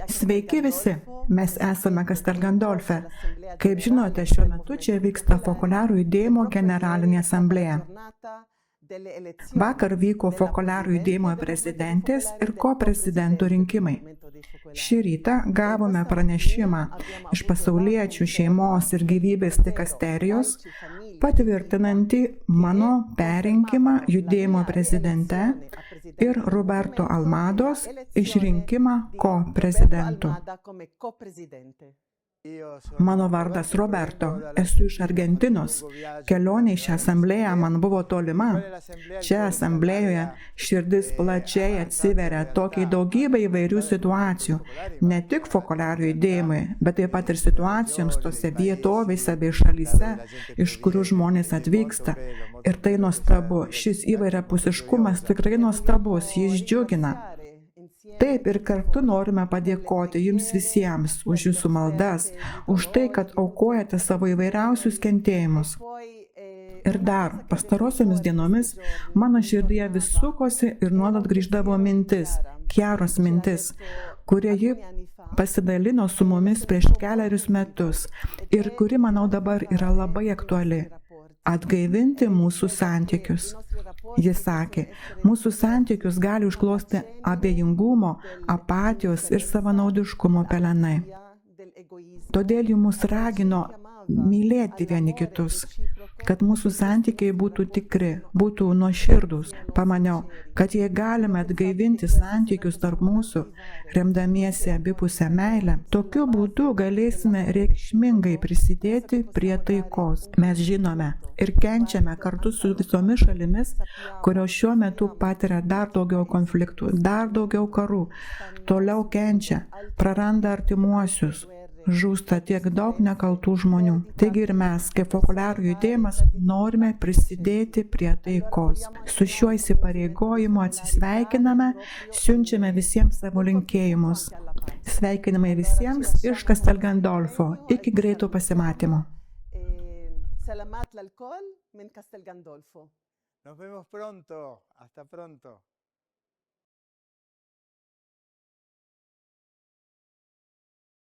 Sveiki visi, mes esame Castel Gandolfe. Kaip žinote, šiuo metu čia vyksta Focolare judėjimo generalinė asamblėja. Vakar vyko Focolare judėjimo prezidentės ir ko-prezidentų rinkimai. Šį rytą gavome pranešimą iš pasauliečių šeimos ir gyvybės dikasterijos, patvirtinantį mano perrinkimą judėjimo prezidente ir Roberto Almados išrinkimą ko-prezidentu. Mano vardas Roberto, esu iš Argentinos. Kelionė į šią asamblėją man buvo tolima. Čia asamblėjoje širdis plačiai atsiveria tokiai daugybė įvairių situacijų, ne tik Focolare judėjimui, bet taip pat ir situacijoms tose vietovėse bei šalyse, iš kurių žmonės atvyksta. Ir tai nuostabu, šis įvairiapusiškumas tikrai nuostabus, jis džiugina. Taip, ir kartu norime padėkoti jums visiems už jūsų maldas, už tai, kad aukojate savo įvairiausius kentėjimus. Ir dar, pastarosiomis dienomis, mano širdyje vis sukosi ir nuolat grįždavo mintis, Kiaros mintis, kurie ji pasidalino su mumis prieš kelerius metus ir kuri, manau, dabar yra labai aktuali. Atgaivinti mūsų santykius. Jis sakė, mūsų santykius gali užklosti abejingumo, apatijos ir savanaudiškumo pelenai. Todėl ji mus ragino mylėti vieni kitus, kad mūsų santykiai būtų tikri, būtų nuoširdūs. Pamaniau, kad jei galime atgaivinti santykius tarp mūsų, remdamiesi abipusę meilę, tokiu būdu galėsime reikšmingai prisidėti prie taikos. Mes žinome ir kenčiame kartu su visomis šalimis, kurios šiuo metu patiria dar daugiau konfliktų, dar daugiau karų, toliau kenčia, praranda artimuosius. Žūsta tiek daug nekaltų žmonių. Taigi ir mes, kaip Focolare judėjimas, norime prisidėti prie taikos. Su šiuo įsipareigojimu atsisveikiname, siunčiame visiems savo linkėjimus. Sveikinimai visiems iš Castel Gandolfo. Iki greito pasimatymo. Salamat lalkol min Castel Gandolfo. Nos vemos pronto. Hasta pronto.